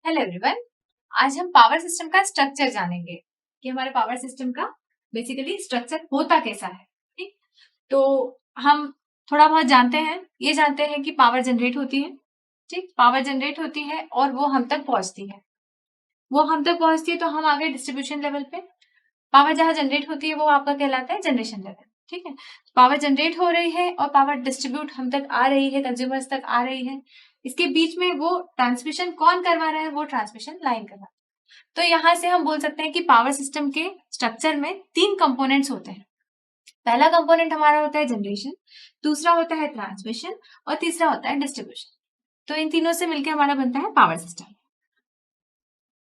Hello everyone. आज हम power system का स्ट्रक्चर जानेंगे कि हमारे पावर सिस्टम का बेसिकली स्ट्रक्चर होता कैसा है। ठीक, तो हम थोड़ा बहुत जानते हैं, ये जानते हैं कि पावर जनरेट होती है। ठीक, पावर जनरेट होती है और वो हम तक पहुंचती है। वो हम तक पहुंचती है तो हम आगे डिस्ट्रीब्यूशन लेवल पे पावर जहां जनरेट होती है वो आपका कहलाता है जनरेशन लेवल। ठीक है, पावर जनरेट हो रही है और पावर डिस्ट्रीब्यूट हम तक आ रही है, कंज्यूमर्स तक आ रही है। इसके बीच में वो ट्रांसमिशन कौन करवा रहा है? वो ट्रांसमिशन लाइन करवा रहा है। तो यहां से हम बोल सकते हैं कि पावर सिस्टम के स्ट्रक्चर में 3 कंपोनेंट्स होते हैं। पहला कंपोनेंट हमारा होता है जनरेशन, दूसरा होता है ट्रांसमिशन और तीसरा होता है डिस्ट्रीब्यूशन। तो इन तीनों से मिलकर हमारा बनता है पावर सिस्टम।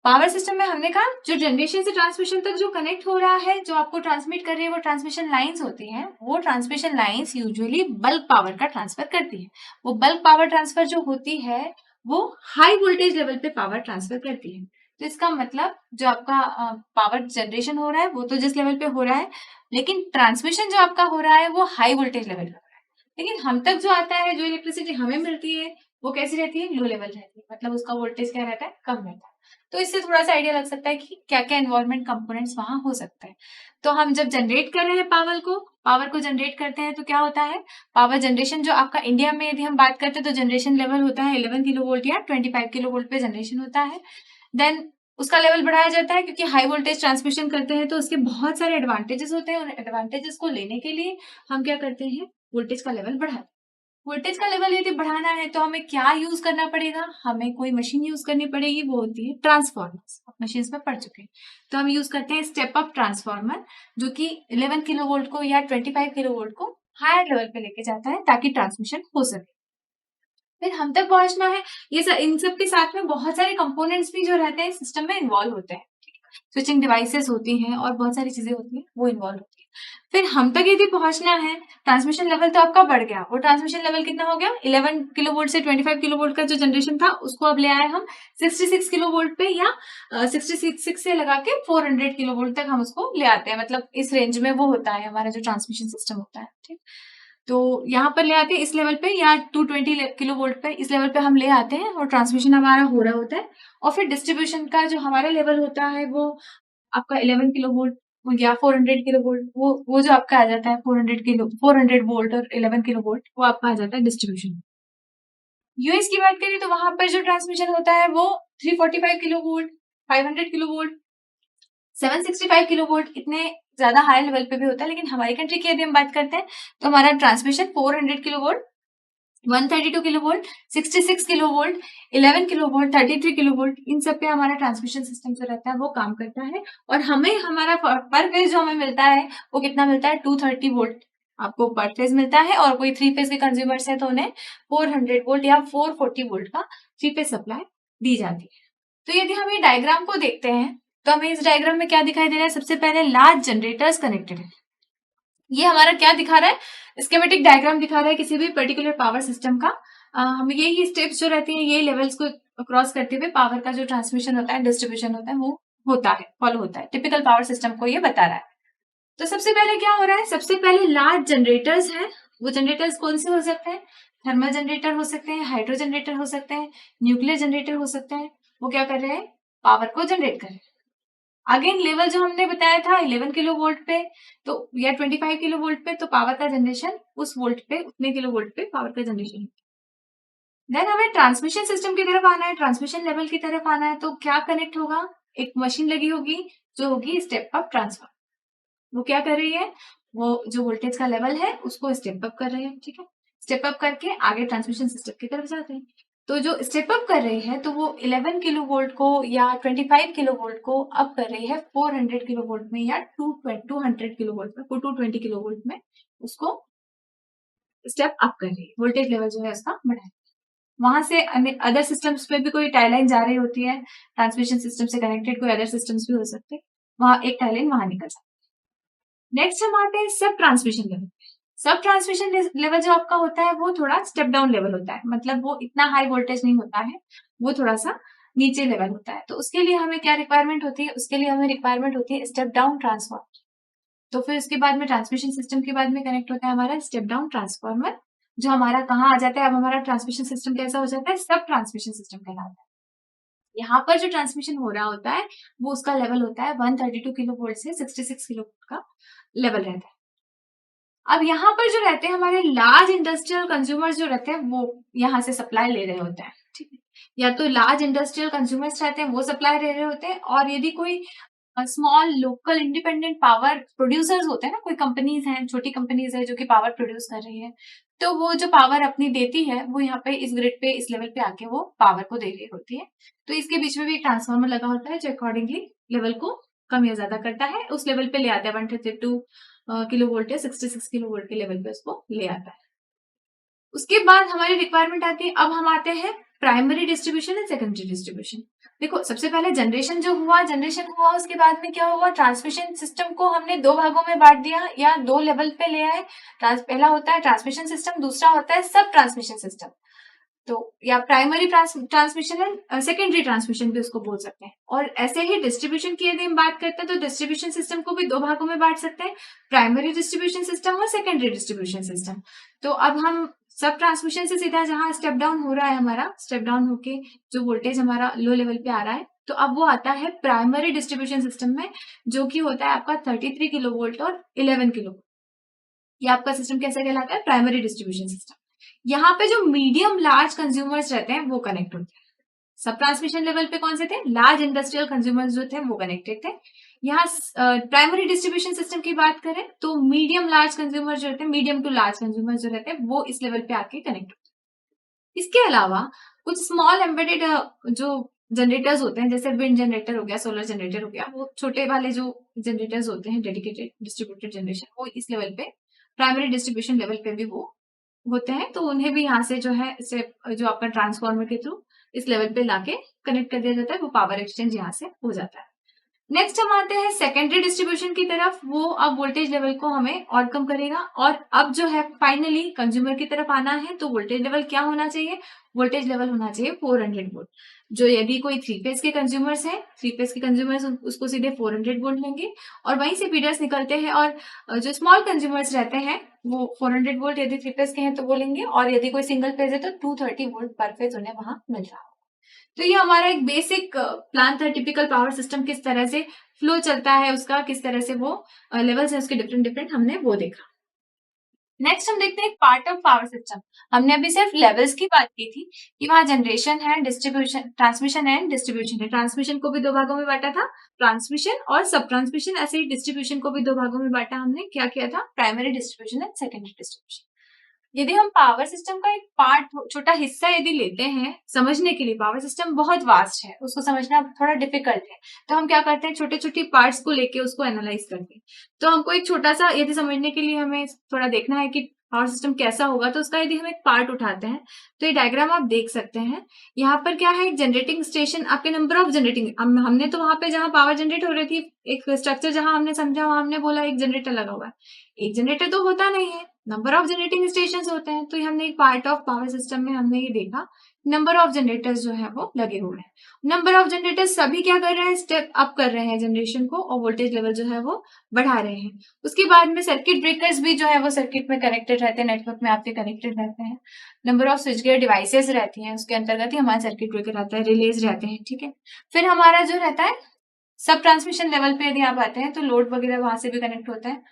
पावर सिस्टम में हमने कहा जो जनरेशन से ट्रांसमिशन तक जो कनेक्ट हो रहा है, जो आपको ट्रांसमिट कर रही है, वो ट्रांसमिशन लाइंस होती हैं। वो transmission lines usually bulk power का ट्रांसफर करती है। वो बल्क पावर ट्रांसफर जो होती है वो हाई वोल्टेज लेवल पे पावर ट्रांसफर करती है। तो इसका मतलब जो आपका पावर जनरेशन हो रहा है वो तो जिस लेवल पे हो रहा है, लेकिन ट्रांसमिशन जो आपका हो रहा है वो हाई वोल्टेज लेवल पे हो रहा है। लेकिन हम तक जो आता है, जो इलेक्ट्रिसिटी हमें मिलती है, वो कैसी रहती है? लो लेवल रहती है। मतलब उसका वोल्टेज क्या रहता है? कम रहता है। तो इससे थोड़ा सा आइडिया लग सकता है कि क्या क्या इन्वॉल्वमेंट कंपोनेंट्स वहां हो सकते हैं। तो हम जब जनरेट कर रहे हैं पावर को जनरेट करते हैं तो क्या होता है? पावर जनरेशन जो आपका इंडिया में यदि हम बात करते हैं तो जनरेशन लेवल होता है 11 किलो वोल्ट या 25 किलो वोल्ट पे जनरेशन होता है। देन उसका लेवल बढ़ाया जाता है क्योंकि हाई वोल्टेज ट्रांसमिशन करते हैं तो उसके बहुत सारे एडवांटेजेस होते हैं। और एडवांटेजेस को लेने के लिए हम क्या करते हैं? वोल्टेज का लेवल बढ़ाते हैं। वोल्टेज का लेवल यदि बढ़ाना है तो हमें क्या यूज करना पड़ेगा? हमें कोई मशीन यूज करनी पड़ेगी, वो होती है ट्रांसफॉर्मर। मशीन में पढ़ चुके हैं। तो हम यूज करते हैं स्टेप अप ट्रांसफॉर्मर, जो कि 11 किलो वोल्ट को या 25 किलो वोल्ट को हायर लेवल पे लेके जाता है ताकि ट्रांसमिशन हो सके। फिर हम तक पहुंचना है। इन सब के साथ में बहुत सारे कंपोनेंट्स भी जो रहते हैं सिस्टम में इन्वॉल्व होते हैं। स्विचिंग डिवाइसेस होती हैं और बहुत सारी चीजें होती हैं, वो इन्वॉल्व होती है। फिर हम तक यदि पहुंचना है, ट्रांसमिशन लेवल तो आपका बढ़ गया। वो ट्रांसमिशन लेवल कितना हो गया? 11 किलो वोल्ट से 25 किलो वोल्ट का जो जनरेशन था उसको अब ले आए हम 66 किलो वोल्ट पे, या 66 से लगा के 400 किलो वोल्ट तक हम उसको ले आते हैं। मतलब इस रेंज में वो होता है हमारा जो ट्रांसमिशन सिस्टम होता है। ठीक, तो यहाँ पर ले आते हैं इस लेवल पे या 220 किलो वोल्ट पे, इस लेवल पे हम ले आते हैं और ट्रांसमिशन हमारा हो रहा होता है। और फिर डिस्ट्रीब्यूशन का जो हमारा लेवल होता है वो आपका 11 किलो वोल्ट या 400 किलो वोल्ट, वो जो आपका आ जाता है 400 वोल्ट और 11 किलो वोल्ट, वो आपका आ जाता है डिस्ट्रीब्यूशन। यूएस की बात करें तो वहां पर जो ट्रांसमिशन होता है वो 345 kilo volt, 500 kilo volt, 765 kilo volt, इतने ज्यादा हाई लेवल पे भी होता है। लेकिन हमारी कंट्री की यदि हम बात करते हैं तो हमारा transmission 400 kilo volt, 132 kilo volt, 66 kilo volt, 11 kilo volt, 33 kilo volt, इन सब पे हमारा ट्रांसमिशन सिस्टम जो रहता है वो काम करता है। और हमें हमारा पर फेज जो हमें मिलता है वो कितना मिलता है? 230 वोल्ट आपको पर फेज मिलता है। और कोई 3 फेज के कंज्यूमर्स है तो उन्हें 400 वोल्ट या 440 वोल्ट का 3 फेज सप्लाई दी जाती है। तो यदि हम ये डायग्राम को देखते हैं तो हमें इस डायग्राम में क्या दिखाई दे रहा है? सबसे पहले लार्ज जनरेटर्स कनेक्टेड है। ये हमारा क्या दिखा रहा है? स्कीमेटिक डायग्राम दिखा रहा है किसी भी पर्टिकुलर पावर सिस्टम का। हमें यही स्टेप्स जो रहती हैं, ये लेवल्स को क्रॉस करते हुए पावर का जो ट्रांसमिशन होता है, डिस्ट्रीब्यूशन होता है, वो होता है, फॉलो होता है। टिपिकल पावर सिस्टम को ये बता रहा है। तो सबसे पहले क्या हो रहा है? सबसे पहले लार्ज जनरेटर्स हैं। वो जनरेटर्स कौन से हो सकते हैं? थर्मल जनरेटर हो सकते हैं, हाइड्रो जनरेटर हो सकते हैं, न्यूक्लियर जनरेटर हो सकते हैं। वो क्या कर रहे हैं? पावर को जनरेट कर रहे हैं। अगेन लेवल जो हमने बताया था 11 किलो वोल्ट पे तो या 25 किलो वोल्ट पे, तो पावर का जनरेशन उस वोल्ट पे, उतने किलो वोल्ट पे पावर का जनरेशन। देन हमें ट्रांसमिशन सिस्टम की तरफ आना है, ट्रांसमिशन लेवल की तरफ आना है। तो क्या कनेक्ट होगा? एक मशीन लगी होगी जो होगी स्टेप अप ट्रांसफर। वो क्या कर रही है? वो जो वोल्टेज का लेवल है उसको स्टेप अप कर रहे हैं। ठीक है, स्टेप अप करके आगे ट्रांसमिशन सिस्टम की तरफ जाते हैं। तो जो स्टेप अप कर रही है तो वो 11 किलो वोल्ट को या 25 किलो वोल्ट को अप कर रही है 400 किलो वोल्ट में या 200 किलो वोल्ट में, 220 किलो वोल्ट में उसको स्टेप अप कर रही है। वोल्टेज लेवल जो है उसका बढ़ा है। वहां से अदर सिस्टम्स पे भी कोई टाई लाइन जा रही होती है, ट्रांसमिशन सिस्टम से कनेक्टेड कोई अदर सिस्टम्स भी हो सकते हैं, वहां एक टाई लाइन वहां निकल जाती है। नेक्स्ट हम आते हैं सब ट्रांसमिशन लेवल। सब ट्रांसमिशन लेवल जो आपका होता है वो थोड़ा स्टेप डाउन लेवल होता है। मतलब वो इतना हाई वोल्टेज नहीं होता है, वो थोड़ा सा नीचे लेवल होता है। तो उसके लिए हमें क्या रिक्वायरमेंट होती है? उसके लिए हमें रिक्वायरमेंट होती है स्टेप डाउन ट्रांसफॉर्मर। तो फिर उसके बाद में ट्रांसमिशन सिस्टम के बाद में कनेक्ट होता है हमारा स्टेप डाउन ट्रांसफॉर्मर, जो हमारा कहाँ आ जाता है? अब हमारा ट्रांसमिशन सिस्टम कैसा हो जाता है? सब ट्रांसमिशन सिस्टम कहलाता है। यहाँ पर जो ट्रांसमिशन हो रहा होता है वो उसका लेवल होता है 132 किलो वोल्ट से 66 किलो वोल्ट का लेवल रहता है। अब यहाँ पर जो रहते हैं हमारे लार्ज इंडस्ट्रियल कंज्यूमर्स जो रहते हैं वो यहाँ से सप्लाई ले रहे होते हैं, ठीक है। या तो लार्ज इंडस्ट्रियल कंज्यूमर्स रहते हैं वो सप्लाई ले रहे होते हैं, और यदि कोई small local independent power producers होते हैं ना, कोई कंपनीज हैं, छोटी कंपनीज है जो कि पावर प्रोड्यूस कर रही है, तो वो जो पावर अपनी देती है वो यहाँ पे इस ग्रिड पे इस लेवल पे आके वो पावर को दे रही होती है। तो इसके बीच में भी एक ट्रांसफार्मर लगा होता है जो अकॉर्डिंगली लेवल को कम या ज्यादा करता है, उस लेवल पे ले आता है 132 किलो वोल्ट या 66 किलो वोल्ट के लेवल पे उसको ले आता है। उसके बाद हमारी रिक्वायरमेंट आती है, अब हम आते हैं primary distribution and secondary distribution. देखो सबसे पहले जनरेशन हुआ उसके बाद में क्या हुआ, ट्रांसमिशन सिस्टम को हमने दो भागों में बांट दिया या दो लेवल पे ले आए। पहला होता है ट्रांसमिशन सिस्टम, दूसरा होता है सब ट्रांसमिशन सिस्टम। तो या primary transmission and secondary transmission भी उसको बोल सकते हैं। और ऐसे ही डिस्ट्रीब्यूशन की यदि हम बात करते हैं तो डिस्ट्रीब्यूशन सिस्टम को भी दो भागों में बांट सकते हैं, प्राइमरी डिस्ट्रीब्यूशन सिस्टम और सेकेंडरी डिस्ट्रीब्यूशन सिस्टम। तो अब हम सब ट्रांसमिशन से सीधा जहां स्टेप डाउन हो रहा है, हमारा स्टेप डाउन होके जो वोल्टेज हमारा लो लेवल पे आ रहा है, तो अब वो आता है प्राइमरी डिस्ट्रीब्यूशन सिस्टम में, जो कि होता है आपका 33 किलो वोल्ट और 11 किलो। ये आपका सिस्टम कैसा कहलाता है, प्राइमरी डिस्ट्रीब्यूशन सिस्टम। यहाँ पे जो मीडियम लार्ज कंज्यूमर्स रहते हैं वो कनेक्ट होते हैं। सब ट्रांसमिशन लेवल पे कौन से थे, लार्ज इंडस्ट्रियल कंज्यूमर्स जो थे वो कनेक्टेड थे। यहाँ प्राइमरी डिस्ट्रीब्यूशन सिस्टम की बात करें तो मीडियम लार्ज कंज्यूमर जो रहते हैं, मीडियम टू लार्ज कंज्यूमर जो रहते हैं वो इस लेवल पे आके कनेक्ट होते हैं। इसके अलावा कुछ स्मॉल एम्बेडेड जो जनरेटर्स होते हैं, जैसे विंड जनरेटर हो गया, सोलर जनरेटर हो गया, वो छोटे वाले जो जनरेटर्स होते हैं डेडिकेटेड डिस्ट्रीब्यूटेड जनरेशन, वो इस लेवल पे प्राइमरी डिस्ट्रीब्यूशन लेवल पे भी वो होते हैं। तो उन्हें भी यहाँ से जो है जो आपका ट्रांसफॉर्मर के थ्रू इस लेवल पे लाके कनेक्ट कर दिया जाता है, वो पावर एक्सचेंज यहाँ से हो जाता है। नेक्स्ट हम आते हैं सेकेंडरी डिस्ट्रीब्यूशन की तरफ। वो अब वोल्टेज लेवल को हमें और कम करेगा, और अब जो है फाइनली कंज्यूमर की तरफ आना है, तो वोल्टेज लेवल क्या होना चाहिए, वोल्टेज लेवल होना चाहिए 400 वोल्ट। जो यदि कोई थ्री फेज के कंज्यूमर्स हैं, थ्री फेज के कंज्यूमर्स उसको सीधे 400 वोल्ट लेंगे, और वहीं से फीडर्स निकलते हैं, और जो स्मॉल कंज्यूमर्स रहते हैं वो 400 वोल्ट यदि थ्री फेज के हैं तो वो लेंगे, और यदि कोई सिंगल फेज है तो 230 वोल्ट पर फेज उन्हें वहां मिल रहा है। तो ये हमारा एक बेसिक प्लांट था, टिपिकल पावर सिस्टम किस तरह से फ्लो चलता है उसका, किस तरह से वो लेवल्स है उसके डिफरेंट डिफरेंट, हमने वो देखा। नेक्स्ट हम देखते हैं पार्ट ऑफ पावर सिस्टम। हमने अभी सिर्फ लेवल्स की बात की थी कि वहां जनरेशन है, डिस्ट्रीब्यूशन, ट्रांसमिशन एंड डिस्ट्रीब्यूशन है। ट्रांसमिशन को भी दो भागों में बांटा था, ट्रांसमिशन और सब ट्रांसमिशन। ऐसे ही डिस्ट्रीब्यूशन को भी दो भागों में बांटा हमने, क्या किया था, primary distribution and secondary distribution. यदि हम पावर सिस्टम का एक पार्ट, छोटा हिस्सा यदि लेते हैं समझने के लिए, पावर सिस्टम बहुत वास्ट है, उसको समझना थोड़ा डिफिकल्ट है, तो हम क्या करते हैं, छोटे छोटे पार्ट्स को लेके उसको एनालाइज करते हैं। तो हमको एक छोटा सा यदि समझने के लिए हमें थोड़ा देखना है कि पावर सिस्टम कैसा होगा, तो उसका यदि हम एक पार्ट उठाते हैं तो ये डायग्राम आप देख सकते हैं। यहाँ पर क्या है, एक जनरेटिंग स्टेशन, आपके नंबर ऑफ जनरेटिंग, हमने तो वहां पे जहां पावर जनरेट हो रही थी, एक स्ट्रक्चर जहां हमने समझा वहां हमने बोला एक जनरेटर लगा हुआ है। एक जनरेटर तो होता नहीं है, नंबर ऑफ जनरेटिंग स्टेशन होते हैं। तो हमने एक पार्ट ऑफ पावर सिस्टम में हमने ये देखा, नंबर ऑफ जनरेटर्स जो है वो लगे हुए हैं। नंबर ऑफ जनरेटर्स सभी क्या कर रहे हैं, स्टेप अप कर रहे हैं जनरेशन को, और वोल्टेज लेवल जो है वो बढ़ा रहे हैं। उसके बाद में सर्किट ब्रेकर्स भी जो है वो सर्किट में कनेक्टेड रहते हैं, नेटवर्क में आपके कनेक्टेड रहते हैं। Number off switch gear devices रहती हैं, उसके अंतर्गत ही हमारा सर्किट ब्रेकर आता है, रिलेज रहते हैं, ठीक है। फिर हमारा जो रहता है सब ट्रांसमिशन लेवल पे यदि आप आते हैं तो लोड वगैरह वहां से भी कनेक्ट होता है,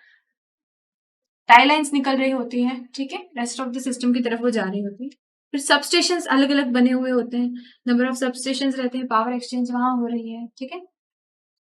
टाई लाइन्स निकल रही होती हैं, ठीक है, रेस्ट ऑफ द सिस्टम की तरफ वो जा रही होती है। फिर सब स्टेशन अलग अलग बने हुए होते हैं, नंबर ऑफ सब स्टेशन रहते हैं, पावर एक्सचेंज वहां हो रही है, ठीक है,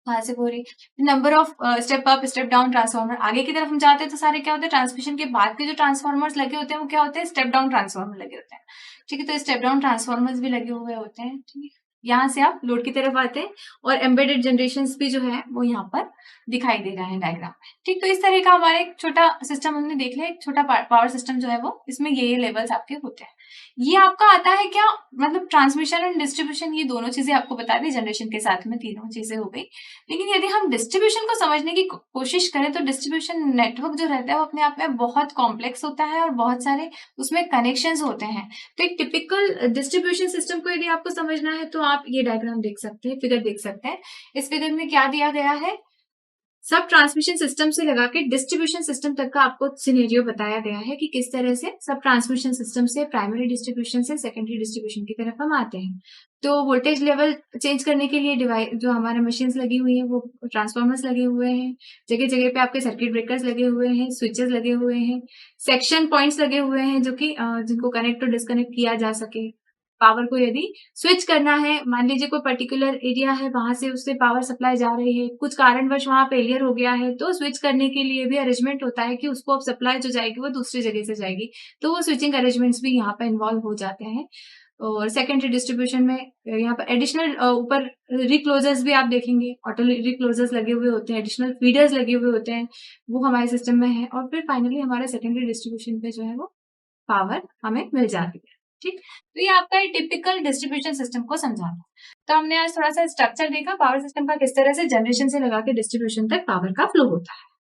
वहां से हो रही। Number of step up step down transformer, आगे की तरफ हम जाते हैं तो सारे क्या होते हैं, ट्रांसमिशन के बाद के जो ट्रांसफार्मर्स लगे होते हैं वो क्या होते हैं, स्टेप डाउन ट्रांसफार्मर लगे होते हैं, ठीक है। तो स्टेप डाउन ट्रांसफार्मर्स भी लगे हुए होते हैं, ठीक है। यहाँ से आप लोड की तरफ आते हैं, और एम्बेडेड जनरेशन भी जो है वो यहाँ पर दिखाई दे रहा है डायग्राम में, ठीक। तो इस तरह का हमारा एक छोटा सिस्टम हमने देख लिया, एक छोटा पावर सिस्टम जो है वो, इसमें ये लेवल्स आपके होते हैं। ये आपका आता है क्या, मतलब ट्रांसमिशन एंड डिस्ट्रीब्यूशन, ये दोनों चीजें आपको बता दी, जनरेशन के साथ में तीनों चीजें हो गई। लेकिन यदि हम डिस्ट्रीब्यूशन को समझने की कोशिश करें तो डिस्ट्रीब्यूशन नेटवर्क जो रहता है वो अपने आप में बहुत कॉम्प्लेक्स होता है, और बहुत सारे उसमें कनेक्शंस होते हैं। तो एक टिपिकल डिस्ट्रीब्यूशन सिस्टम को यदि आपको समझना है तो आप ये डायग्राम देख सकते हैं, फिगर देख सकते हैं। इस फिगर में क्या दिया गया है, सब ट्रांसमिशन सिस्टम से लगा के डिस्ट्रीब्यूशन सिस्टम तक का आपको सिनेरियो बताया गया है कि किस तरह से सब ट्रांसमिशन सिस्टम से प्राइमरी डिस्ट्रीब्यूशन से सेकेंडरी डिस्ट्रीब्यूशन की तरफ हम आते हैं। तो वोल्टेज लेवल चेंज करने के लिए डिवाइस जो हमारे मशीन्स लगी हुई हैं, वो ट्रांसफार्मर्स लगे हुए हैं, जगह जगह पे आपके सर्किट ब्रेकर्स लगे हुए हैं, स्विचेस लगे हुए हैं, सेक्शन पॉइंट्स लगे हुए हैं जो कि जिनको कनेक्ट और डिस्कनेक्ट किया जा सके। पावर को यदि स्विच करना है, मान लीजिए कोई पर्टिकुलर एरिया है, वहां से उससे पावर सप्लाई जा रही है, कुछ कारणवश वहां फेलियर हो गया है, तो स्विच करने के लिए भी अरेंजमेंट होता है कि उसको अब सप्लाई जो जाएगी वो दूसरी जगह से जाएगी, तो वो स्विचिंग अरेंजमेंट्स भी यहाँ पे इन्वॉल्व हो जाते हैं। और सेकेंडरी डिस्ट्रीब्यूशन में यहाँ पर एडिशनल ऊपर रिक्लोजर्स भी आप देखेंगे, ऑटो रिक्लोजर्स लगे हुए होते हैं, एडिशनल फीडर्स लगे हुए होते हैं, वो हमारे सिस्टम में है। और फिर फाइनली हमारे सेकेंडरी डिस्ट्रीब्यूशन पे जो है वो पावर हमें मिल जाती है। ठीक, तो ये आपका टिपिकल डिस्ट्रीब्यूशन सिस्टम को समझाना। तो हमने आज थोड़ा सा स्ट्रक्चर देखा पावर सिस्टम का, किस तरह से जनरेशन से लगा के डिस्ट्रीब्यूशन तक पावर का फ्लो होता है।